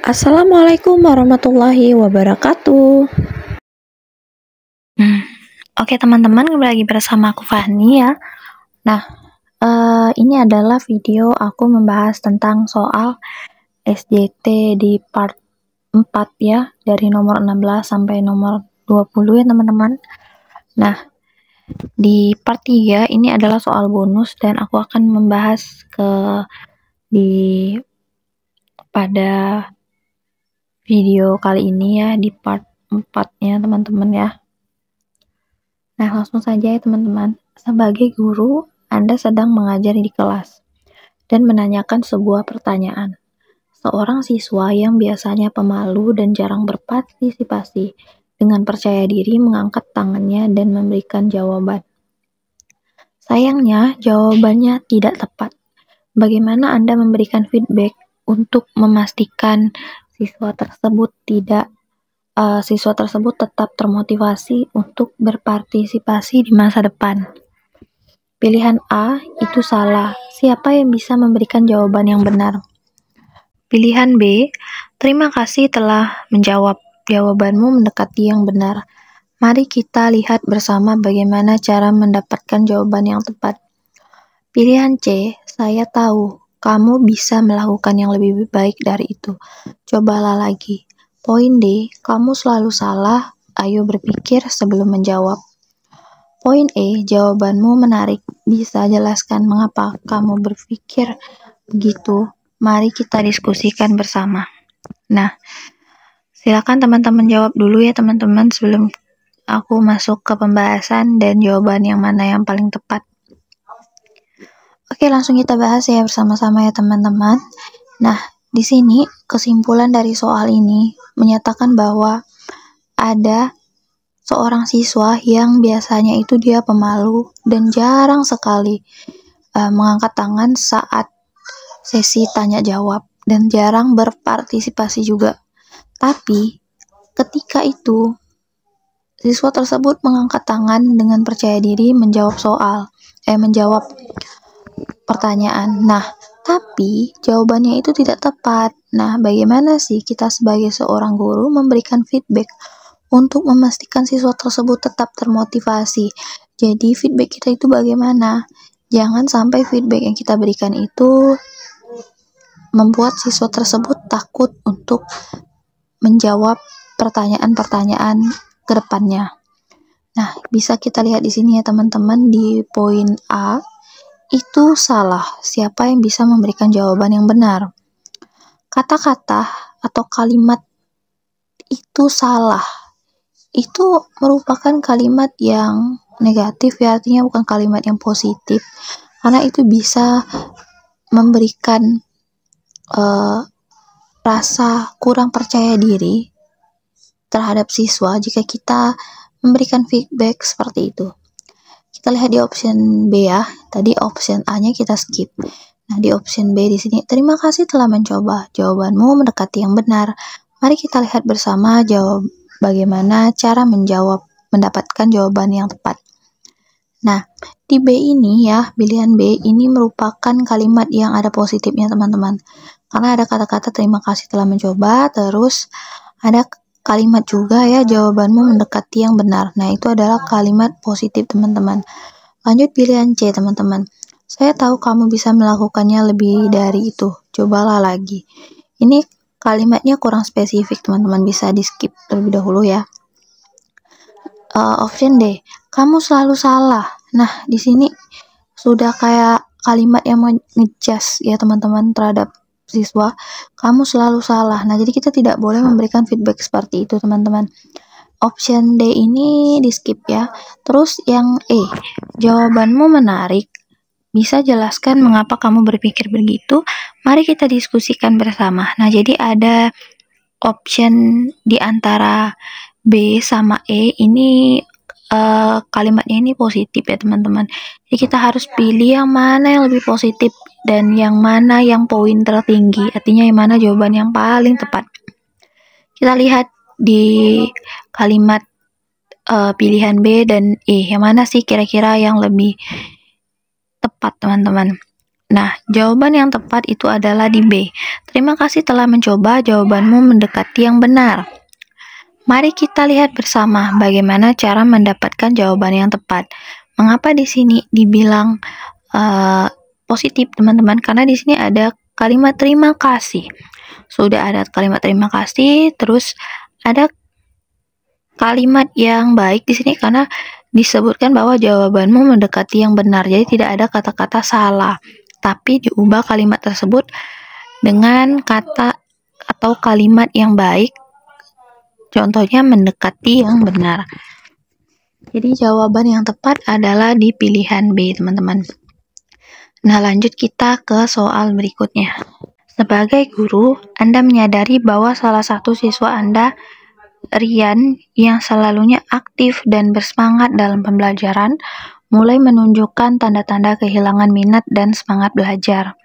Assalamualaikum warahmatullahi wabarakatuh. Oke teman-teman, kembali lagi bersama aku Fahni ya. Nah, ini adalah video aku membahas tentang soal SJT di part 4 ya, dari nomor 16 sampai nomor 20 ya teman-teman. Nah, di part 3 ini adalah soal bonus dan aku akan membahas pada video kali ini ya, di part 4-nya teman-teman ya. Nah, langsung saja ya teman-teman. Sebagai guru, Anda sedang mengajar di kelas dan menanyakan sebuah pertanyaan. Seorang siswa yang biasanya pemalu dan jarang berpartisipasi dengan percaya diri mengangkat tangannya dan memberikan jawaban. Sayangnya, jawabannya tidak tepat. Bagaimana Anda memberikan feedback untuk memastikan siswa tersebut tetap termotivasi untuk berpartisipasi di masa depan? Pilihan A, itu salah. Siapa yang bisa memberikan jawaban yang benar? Pilihan B, terima kasih telah menjawab. Jawabanmu mendekati yang benar. Mari kita lihat bersama bagaimana cara mendapatkan jawaban yang tepat. Pilihan C, saya tahu. Kamu bisa melakukan yang lebih baik dari itu. Cobalah lagi. Poin D, kamu selalu salah, ayo berpikir sebelum menjawab. Poin E, jawabanmu menarik. Bisa jelaskan mengapa kamu berpikir begitu? Mari kita diskusikan bersama. Nah, silakan teman-teman jawab dulu ya teman-teman sebelum aku masuk ke pembahasan dan jawaban yang mana yang paling tepat. Oke, langsung kita bahas ya bersama-sama ya teman-teman. Nah, di sini kesimpulan dari soal ini menyatakan bahwa ada seorang siswa yang biasanya itu dia pemalu dan jarang sekali mengangkat tangan saat sesi tanya jawab dan jarang berpartisipasi juga. Tapi ketika itu siswa tersebut mengangkat tangan dengan percaya diri menjawab pertanyaan. Nah, tapi jawabannya itu tidak tepat. Nah, bagaimana sih kita sebagai seorang guru memberikan feedback untuk memastikan siswa tersebut tetap termotivasi? Jadi, feedback kita itu bagaimana? Jangan sampai feedback yang kita berikan itu membuat siswa tersebut takut untuk menjawab pertanyaan-pertanyaan ke depannya. Nah, bisa kita lihat di sini ya teman-teman, di poin A, itu salah. Siapa yang bisa memberikan jawaban yang benar? Kata-kata atau kalimat itu salah. Itu merupakan kalimat yang negatif ya, artinya bukan kalimat yang positif. Karena itu bisa memberikan rasa kurang percaya diri terhadap siswa jika kita memberikan feedback seperti itu. Kita lihat di option B ya. Tadi option A-nya kita skip. Nah, di option B di sini, terima kasih telah mencoba. Jawabanmu mendekati yang benar. Mari kita lihat bersama bagaimana cara mendapatkan jawaban yang tepat. Nah, di B ini ya, pilihan B ini merupakan kalimat yang ada positifnya teman-teman. Karena ada kata-kata terima kasih telah mencoba, terus ada kalimat juga ya, jawabanmu mendekati yang benar. Nah, itu adalah kalimat positif teman-teman. Lanjut pilihan C teman-teman. Saya tahu kamu bisa melakukannya lebih dari itu. Cobalah lagi. Ini kalimatnya kurang spesifik teman-teman, bisa di skip terlebih dahulu ya. Option D, kamu selalu salah. Nah, di sini sudah kayak kalimat yang ngejas ya teman-teman terhadap siswa, kamu selalu salah. Nah, jadi kita tidak boleh memberikan feedback seperti itu teman-teman. Option D ini di skip ya. Terus yang E, jawabanmu menarik. Bisa jelaskan mengapa kamu berpikir begitu? Mari kita diskusikan bersama. Nah, jadi ada option di antara B sama E ini kalimatnya ini positif ya teman-teman. Jadi kita harus pilih yang mana yang lebih positif dan yang mana yang poin tertinggi, artinya yang mana jawaban yang paling tepat. Kita lihat di kalimat pilihan B dan E, yang mana sih kira-kira yang lebih tepat teman-teman. Nah, jawaban yang tepat itu adalah di B. Terima kasih telah mencoba, jawabanmu mendekati yang benar. Mari kita lihat bersama bagaimana cara mendapatkan jawaban yang tepat. Mengapa di sini dibilang positif, teman-teman? Karena di sini ada kalimat terima kasih. Sudah ada kalimat terima kasih, terus ada kalimat yang baik di sini karena disebutkan bahwa jawabanmu mendekati yang benar. Jadi tidak ada kata-kata salah, tapi diubah kalimat tersebut dengan kata atau kalimat yang baik. Contohnya mendekati yang benar. Jadi jawaban yang tepat adalah di pilihan B, teman-teman. Nah, lanjut kita ke soal berikutnya. Sebagai guru, Anda menyadari bahwa salah satu siswa Anda, Rian, yang selalunya aktif dan bersemangat dalam pembelajaran, mulai menunjukkan tanda-tanda kehilangan minat dan semangat belajar.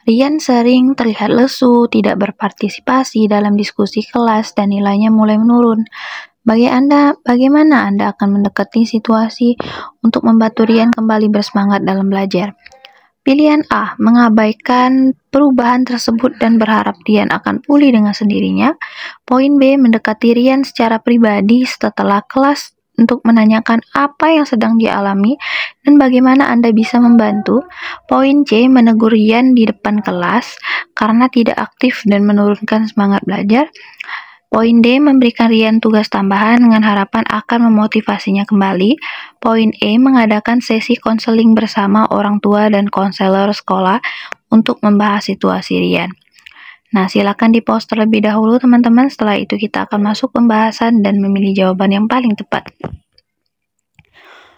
Rian sering terlihat lesu, tidak berpartisipasi dalam diskusi kelas, dan nilainya mulai menurun. Bagaimana Anda akan mendekati situasi untuk membantu Rian kembali bersemangat dalam belajar? Pilihan A, mengabaikan perubahan tersebut dan berharap Rian akan pulih dengan sendirinya. Poin B, mendekati Rian secara pribadi setelah kelas untuk menanyakan apa yang sedang dialami dan bagaimana Anda bisa membantu. Poin C, menegur Rian di depan kelas karena tidak aktif dan menurunkan semangat belajar. Poin D, memberikan Rian tugas tambahan dengan harapan akan memotivasinya kembali. Poin E, mengadakan sesi konseling bersama orang tua dan konselor sekolah untuk membahas situasi Rian. Nah, silakan di-pause terlebih dahulu, teman-teman. Setelah itu kita akan masuk pembahasan dan memilih jawaban yang paling tepat.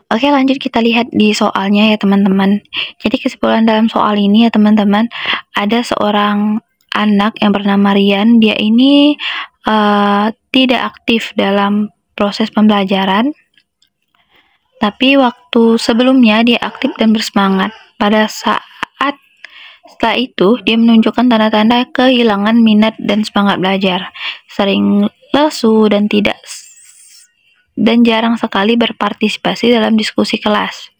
Oke, lanjut kita lihat di soalnya ya, teman-teman. Jadi kesimpulan dalam soal ini ya, teman-teman, ada seorang anak yang bernama Rian. Dia ini tidak aktif dalam proses pembelajaran, tapi waktu sebelumnya dia aktif dan bersemangat. Pada saat setelah itu, dia menunjukkan tanda-tanda kehilangan minat dan semangat belajar, sering lesu dan jarang sekali berpartisipasi dalam diskusi kelas,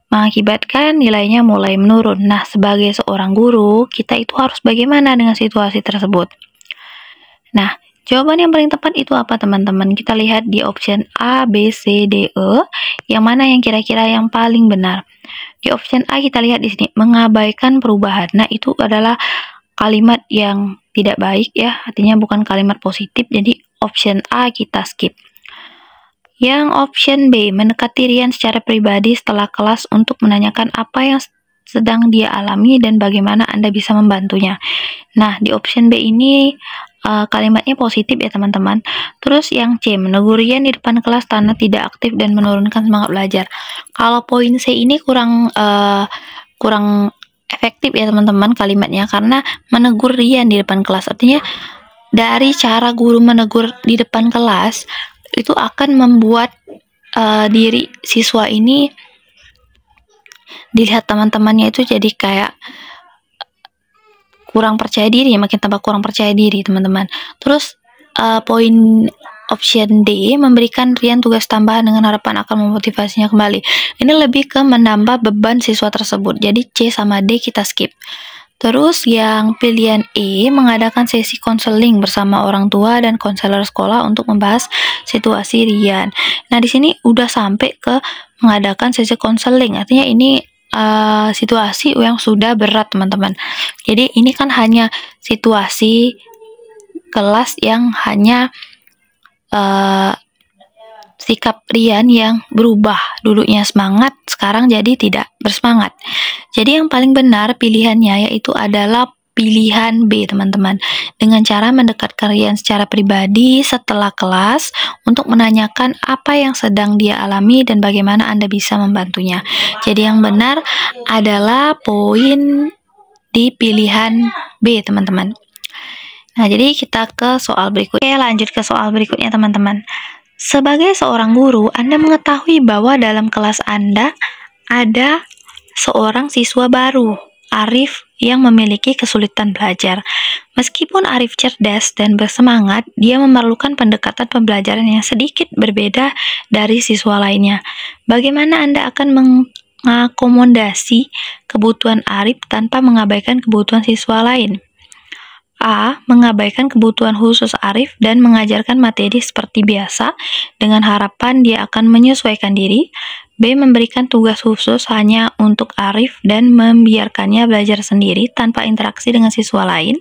mengakibatkan nilainya mulai menurun. Nah, sebagai seorang guru, kita itu harus bagaimana dengan situasi tersebut? Nah, jawaban yang paling tepat itu apa, teman-teman? Kita lihat di option A, B, C, D, E. Yang mana yang kira-kira yang paling benar? Di option A kita lihat di sini, mengabaikan perubahan. Nah, itu adalah kalimat yang tidak baik ya, artinya bukan kalimat positif. Jadi option A kita skip. Yang option B, mendekati Rian secara pribadi setelah kelas untuk menanyakan apa yang sedang dia alami dan bagaimana Anda bisa membantunya. Nah, di option B ini kalimatnya positif ya, teman-teman. Terus yang C, menegur Rian di depan kelas karena tidak aktif dan menurunkan semangat belajar. Kalau poin C ini kurang efektif ya, teman-teman, kalimatnya, karena menegur Rian di depan kelas artinya dari cara guru menegur di depan kelas itu akan membuat diri siswa ini dilihat teman-temannya itu jadi kayak kurang percaya diri, makin tambah kurang percaya diri, teman-teman. Terus poin option D, memberikan Rian tugas tambahan dengan harapan akan memotivasinya kembali. Ini lebih ke menambah beban siswa tersebut. Jadi C sama D kita skip. Terus yang pilihan E, mengadakan sesi konseling bersama orang tua dan konselor sekolah untuk membahas situasi Rian. Nah, di sini udah sampai ke mengadakan sesi konseling. Artinya ini situasi yang sudah berat, teman-teman. Jadi ini kan hanya situasi kelas yang hanya sikap Rian yang berubah, dulunya semangat, sekarang jadi tidak bersemangat. Jadi yang paling benar pilihannya yaitu adalah pilihan B, teman-teman. Dengan cara mendekatkan Rian secara pribadi setelah kelas untuk menanyakan apa yang sedang dia alami dan bagaimana Anda bisa membantunya. Jadi yang benar adalah poin di pilihan B, teman-teman. Nah, jadi kita ke soal berikutnya. Oke, lanjut ke soal berikutnya, teman-teman. Sebagai seorang guru, Anda mengetahui bahwa dalam kelas Anda ada seorang siswa baru, Arif, yang memiliki kesulitan belajar. Meskipun Arif cerdas dan bersemangat, dia memerlukan pendekatan pembelajaran yang sedikit berbeda dari siswa lainnya. Bagaimana Anda akan mengakomodasi kebutuhan Arif tanpa mengabaikan kebutuhan siswa lain. A. Mengabaikan kebutuhan khusus Arif dan mengajarkan materi seperti biasa dengan harapan dia akan menyesuaikan diri. B. Memberikan tugas khusus hanya untuk Arif dan membiarkannya belajar sendiri tanpa interaksi dengan siswa lain.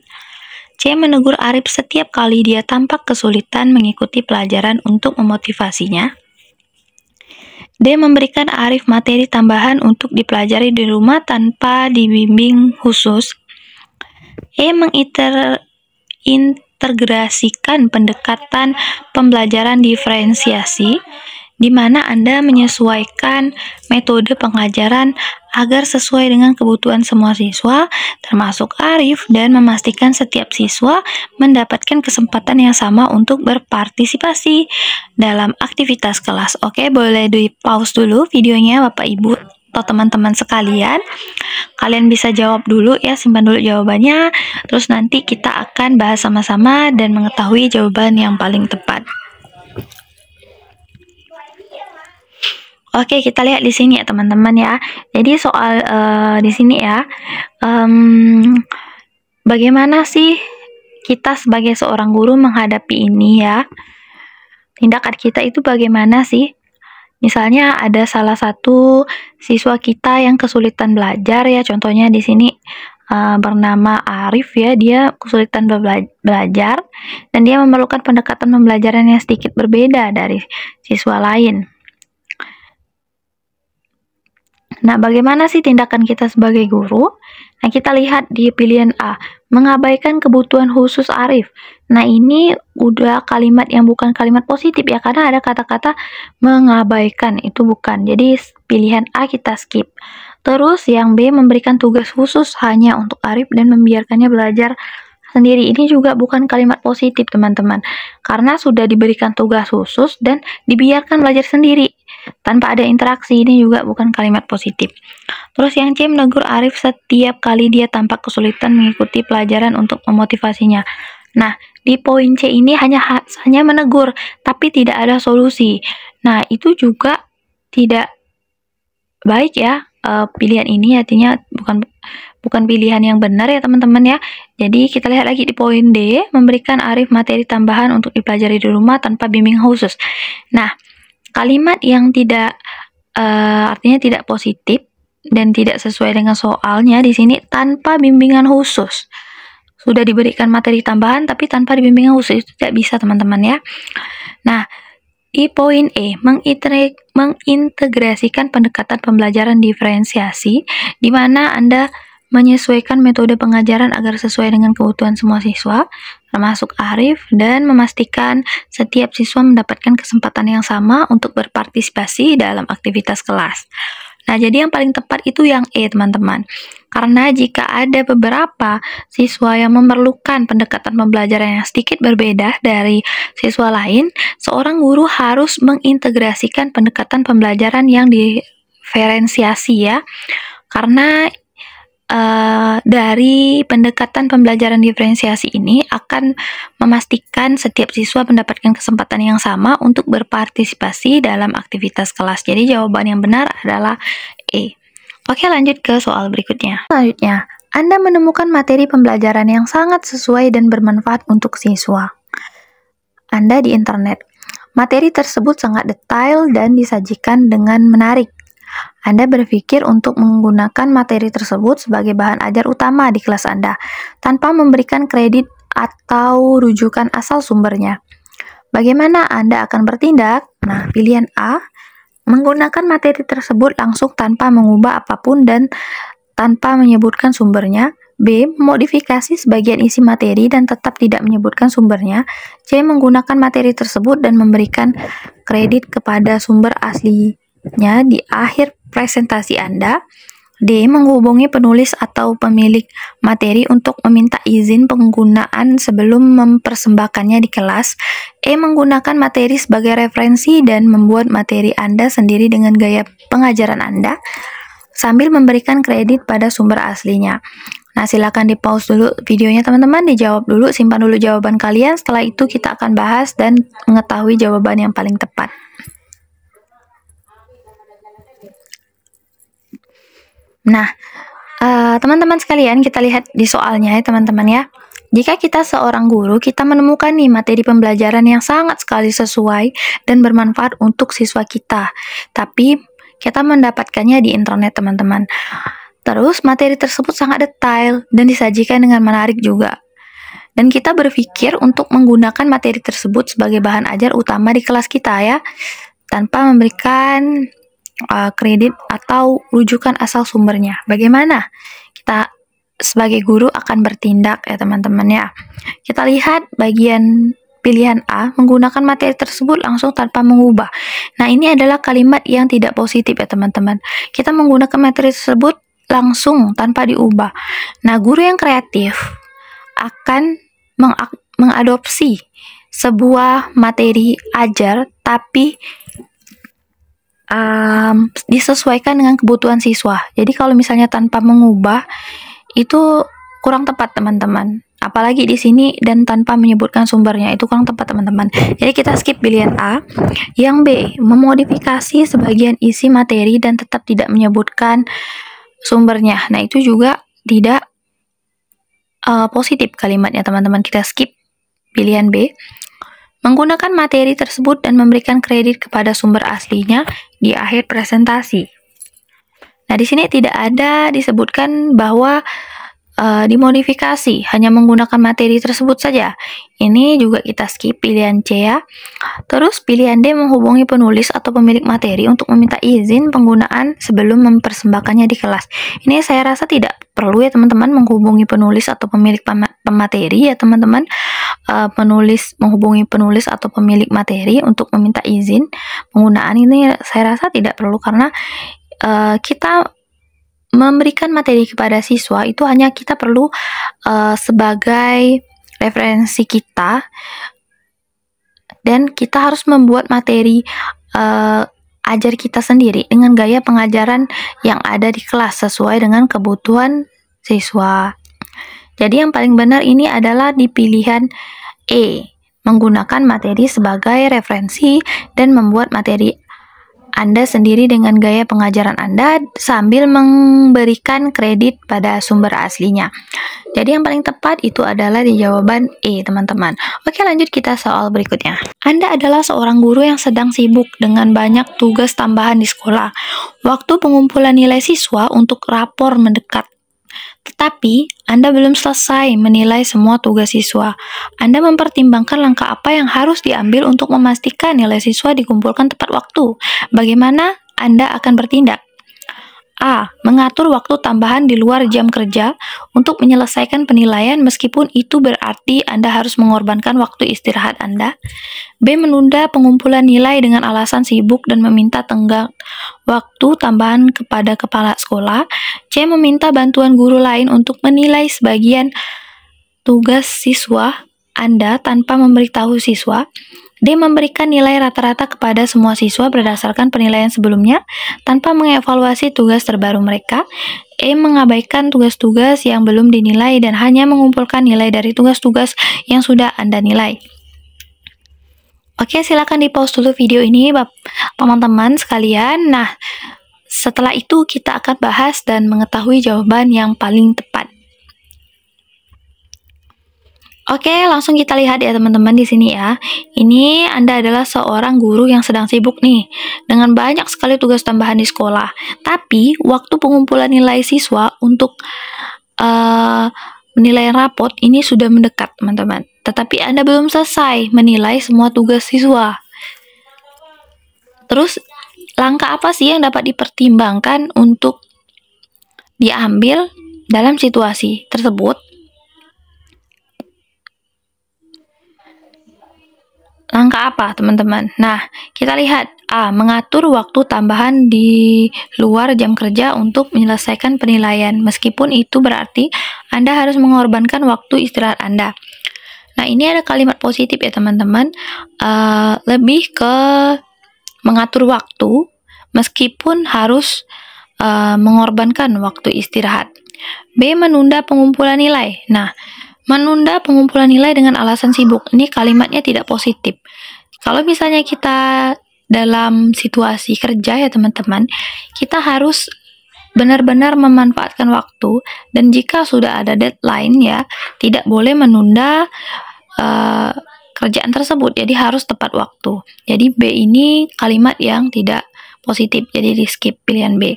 C. Menegur Arif setiap kali dia tampak kesulitan mengikuti pelajaran untuk memotivasinya. D. Memberikan Arif materi tambahan untuk dipelajari di rumah tanpa dibimbing khusus. E. Mengintegrasikan pendekatan pembelajaran diferensiasi, di mana Anda menyesuaikan metode pengajaran agar sesuai dengan kebutuhan semua siswa, termasuk Arif, dan memastikan setiap siswa mendapatkan kesempatan yang sama untuk berpartisipasi dalam aktivitas kelas. Oke, boleh di-pause dulu videonya Bapak Ibu atau teman-teman sekalian. Kalian bisa jawab dulu ya, simpan dulu jawabannya, terus nanti kita akan bahas sama-sama dan mengetahui jawaban yang paling tepat. Oke, kita lihat di sini ya teman-teman ya. Jadi soal di sini ya, bagaimana sih kita sebagai seorang guru menghadapi ini ya? Tindakan kita itu bagaimana sih? Misalnya ada salah satu siswa kita yang kesulitan belajar ya, contohnya di sini bernama Arif ya, dia kesulitan belajar dan dia memerlukan pendekatan pembelajaran yang sedikit berbeda dari siswa lain. Nah, bagaimana sih tindakan kita sebagai guru? Nah, kita lihat di pilihan A, mengabaikan kebutuhan khusus Arif. Nah, ini udah kalimat yang bukan kalimat positif ya, karena ada kata-kata mengabaikan, itu bukan. Jadi, pilihan A kita skip. Terus, yang B, memberikan tugas khusus hanya untuk Arif dan membiarkannya belajar sendiri. Ini juga bukan kalimat positif, teman-teman. Karena sudah diberikan tugas khusus dan dibiarkan belajar sendiri tanpa ada interaksi, ini juga bukan kalimat positif. Terus yang C, menegur Arif setiap kali dia tampak kesulitan mengikuti pelajaran untuk memotivasinya. Nah, di poin C ini hanya menegur, tapi tidak ada solusi. Nah, itu juga tidak baik ya. Pilihan ini artinya bukan pilihan yang benar ya teman-teman ya. Jadi kita lihat lagi di poin D, memberikan Arif materi tambahan untuk dipelajari di rumah tanpa bimbing khusus. Nah, kalimat yang tidak artinya tidak positif dan tidak sesuai dengan soalnya di sini tanpa bimbingan khusus. Sudah diberikan materi tambahan tapi tanpa bimbingan khusus, itu tidak bisa teman-teman ya. Nah, di poin E, mengintegrasikan pendekatan pembelajaran diferensiasi, di mana Anda menyesuaikan metode pengajaran agar sesuai dengan kebutuhan semua siswa, termasuk Arif, dan memastikan setiap siswa mendapatkan kesempatan yang sama untuk berpartisipasi dalam aktivitas kelas. Nah, jadi yang paling tepat itu yang E, teman-teman. Karena jika ada beberapa siswa yang memerlukan pendekatan pembelajaran yang sedikit berbeda dari siswa lain, seorang guru harus mengintegrasikan pendekatan pembelajaran yang diferensiasi ya. Karena dari pendekatan pembelajaran diferensiasi ini akan memastikan setiap siswa mendapatkan kesempatan yang sama untuk berpartisipasi dalam aktivitas kelas. Jadi jawaban yang benar adalah E. Oke, lanjut ke soal berikutnya. Selanjutnya, Anda menemukan materi pembelajaran yang sangat sesuai dan bermanfaat untuk siswa Anda di internet. Materi tersebut sangat detail dan disajikan dengan menarik. Anda berpikir untuk menggunakan materi tersebut sebagai bahan ajar utama di kelas Anda, tanpa memberikan kredit atau rujukan asal sumbernya. Bagaimana Anda akan bertindak? Nah, pilihan A, menggunakan materi tersebut langsung tanpa mengubah apapun dan tanpa menyebutkan sumbernya. B, memodifikasi sebagian isi materi dan tetap tidak menyebutkan sumbernya. C, menggunakan materi tersebut dan memberikan kredit kepada sumber aslinya di akhir presentasi Anda. D, menghubungi penulis atau pemilik materi untuk meminta izin penggunaan sebelum mempersembahkannya di kelas. E, menggunakan materi sebagai referensi dan membuat materi Anda sendiri dengan gaya pengajaran Anda, sambil memberikan kredit pada sumber aslinya. Nah, silakan di pause dulu videonya teman-teman, dijawab dulu, simpan dulu jawaban kalian. Setelah itu kita akan bahas dan mengetahui jawaban yang paling tepat. Nah, teman-teman sekalian, kita lihat di soalnya ya teman-teman ya. Jika kita seorang guru, kita menemukan nih materi pembelajaran yang sangat sekali sesuai dan bermanfaat untuk siswa kita. Tapi kita mendapatkannya di internet teman-teman. Terus materi tersebut sangat detail dan disajikan dengan menarik juga. Dan kita berpikir untuk menggunakan materi tersebut sebagai bahan ajar utama di kelas kita ya, tanpa memberikan kredit atau rujukan asal sumbernya. Bagaimana kita sebagai guru akan bertindak ya teman-teman ya. Kita lihat bagian pilihan A, menggunakan materi tersebut langsung tanpa mengubah. Nah, ini adalah kalimat yang tidak positif ya teman-teman. Kita menggunakan materi tersebut langsung tanpa diubah. Nah, guru yang kreatif akan mengadopsi sebuah materi ajar tapi disesuaikan dengan kebutuhan siswa. Jadi kalau misalnya tanpa mengubah itu kurang tepat teman-teman. Apalagi di sini dan tanpa menyebutkan sumbernya itu kurang tepat teman-teman. Jadi kita skip pilihan A. Yang B, memodifikasi sebagian isi materi dan tetap tidak menyebutkan sumbernya. Nah itu juga tidak positif kalimatnya teman-teman. Kita skip pilihan B. Menggunakan materi tersebut dan memberikan kredit kepada sumber aslinya di akhir presentasi. Nah, di sini tidak ada disebutkan bahwa dimodifikasi, hanya menggunakan materi tersebut saja. Ini juga kita skip pilihan C ya. Terus pilihan D, menghubungi penulis atau pemilik materi untuk meminta izin penggunaan sebelum mempersembahkannya di kelas. Ini saya rasa tidak perlu ya teman-teman menghubungi penulis atau pemilik pemateri ya teman-teman. Menghubungi penulis atau pemilik materi untuk meminta izin penggunaan ini saya rasa tidak perlu, karena kita memberikan materi kepada siswa itu hanya kita perlu sebagai referensi kita, dan kita harus membuat materi ajar kita sendiri dengan gaya pengajaran yang ada di kelas sesuai dengan kebutuhan siswa. Jadi yang paling benar ini adalah di pilihan E, menggunakan materi sebagai referensi dan membuat materi Anda sendiri dengan gaya pengajaran Anda sambil memberikan kredit pada sumber aslinya. Jadi yang paling tepat itu adalah di jawaban E, teman-teman. Oke, lanjut kita soal berikutnya. Anda adalah seorang guru yang sedang sibuk dengan banyak tugas tambahan di sekolah. Waktu pengumpulan nilai siswa untuk rapor mendekat. Tetapi, Anda belum selesai menilai semua tugas siswa. Anda mempertimbangkan langkah apa yang harus diambil untuk memastikan nilai siswa dikumpulkan tepat waktu. Bagaimana Anda akan bertindak? A. Mengatur waktu tambahan di luar jam kerja untuk menyelesaikan penilaian meskipun itu berarti Anda harus mengorbankan waktu istirahat Anda. B. Menunda pengumpulan nilai dengan alasan sibuk dan meminta tenggang waktu tambahan kepada kepala sekolah. C. Meminta bantuan guru lain untuk menilai sebagian tugas siswa Anda tanpa memberitahu siswa. D. Memberikan nilai rata-rata kepada semua siswa berdasarkan penilaian sebelumnya tanpa mengevaluasi tugas terbaru mereka. E. Mengabaikan tugas-tugas yang belum dinilai dan hanya mengumpulkan nilai dari tugas-tugas yang sudah Anda nilai. Oke, silakan di-pause dulu video ini teman-teman sekalian. Nah, setelah itu kita akan bahas dan mengetahui jawaban yang paling tepat. Oke, langsung kita lihat ya teman-teman di sini ya. Ini Anda adalah seorang guru yang sedang sibuk nih dengan banyak sekali tugas tambahan di sekolah. Tapi waktu pengumpulan nilai siswa untuk penilaian raport ini sudah mendekat teman-teman. Tetapi Anda belum selesai menilai semua tugas siswa. Terus langkah apa sih yang dapat dipertimbangkan untuk diambil dalam situasi tersebut? Langkah apa, teman-teman? Nah, kita lihat. A. Mengatur waktu tambahan di luar jam kerja untuk menyelesaikan penilaian, meskipun itu berarti Anda harus mengorbankan waktu istirahat Anda. Nah, ini ada kalimat positif ya, teman-teman. Lebih ke mengatur waktu, meskipun harus mengorbankan waktu istirahat. B. Menunda pengumpulan nilai. Nah, menunda pengumpulan nilai dengan alasan sibuk. Ini kalimatnya tidak positif. Kalau misalnya kita dalam situasi kerja ya teman-teman, kita harus benar-benar memanfaatkan waktu, dan jika sudah ada deadline ya, tidak boleh menunda kerjaan tersebut, jadi harus tepat waktu. Jadi B ini kalimat yang tidak positif, jadi di skip pilihan B.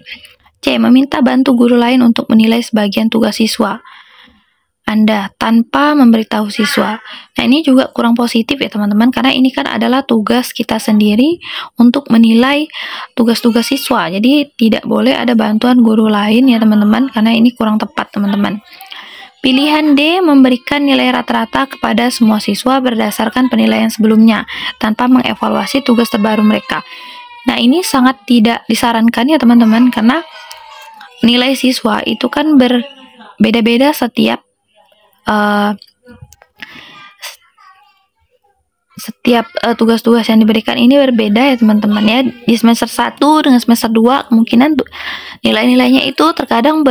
C. Meminta bantu guru lain untuk menilai sebagian tugas siswa Anda tanpa memberitahu siswa. Nah, ini juga kurang positif ya teman-teman, karena ini kan adalah tugas kita sendiri untuk menilai tugas-tugas siswa. Jadi tidak boleh ada bantuan guru lain ya teman-teman, karena ini kurang tepat teman-teman. Pilihan D. Memberikan nilai rata-rata kepada semua siswa berdasarkan penilaian sebelumnya tanpa mengevaluasi tugas terbaru mereka. Nah, ini sangat tidak disarankan ya teman-teman, karena nilai siswa itu kan berbeda-beda setiap tugas-tugas yang diberikan ini berbeda ya teman-teman ya. Di semester 1 dengan semester 2 kemungkinan nilai-nilainya itu terkadang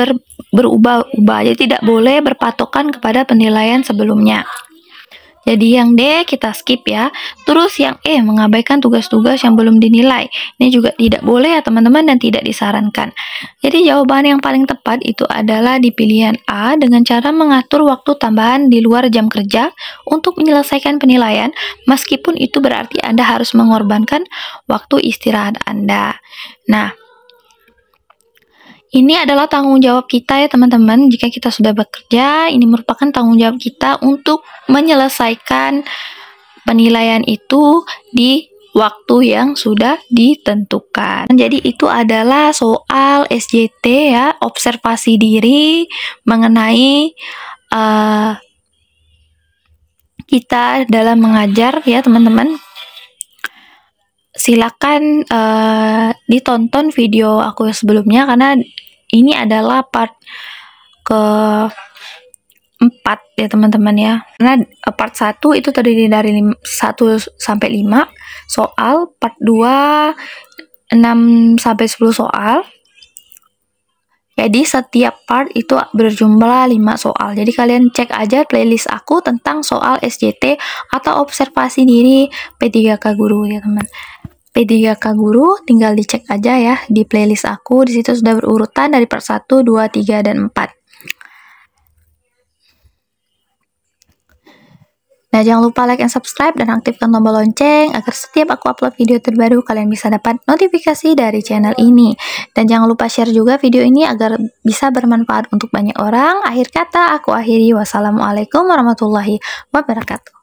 berubah-ubah. Jadi tidak boleh berpatokan kepada penilaian sebelumnya. Jadi yang D kita skip ya. Terus yang E, mengabaikan tugas-tugas yang belum dinilai. Ini juga tidak boleh ya teman-teman, dan tidak disarankan. Jadi jawaban yang paling tepat itu adalah di pilihan A, dengan cara mengatur waktu tambahan di luar jam kerja untuk menyelesaikan penilaian, meskipun itu berarti Anda harus mengorbankan waktu istirahat Anda. Nah, ini adalah tanggung jawab kita ya teman-teman. Jika kita sudah bekerja, ini merupakan tanggung jawab kita untuk menyelesaikan penilaian itu di waktu yang sudah ditentukan. Jadi itu adalah soal SJT ya, observasi diri mengenai kita dalam mengajar ya teman-teman. Silakan ditonton video aku sebelumnya, karena ini adalah part ke-4 ya teman-teman ya. Karena part 1 itu terdiri dari 1 sampai 5 soal, part 2 6 sampai 10 soal. Jadi setiap part itu berjumlah 5 soal. Jadi kalian cek aja playlist aku tentang soal SJT atau observasi diri P3K Guru ya teman. P3K Guru tinggal dicek aja ya di playlist aku. Di situ sudah berurutan dari part 1, 2, 3 dan 4. Nah, jangan lupa like and subscribe dan aktifkan tombol lonceng agar setiap aku upload video terbaru kalian bisa dapat notifikasi dari channel ini. Dan jangan lupa share juga video ini agar bisa bermanfaat untuk banyak orang. Akhir kata aku akhiri, wassalamualaikum warahmatullahi wabarakatuh.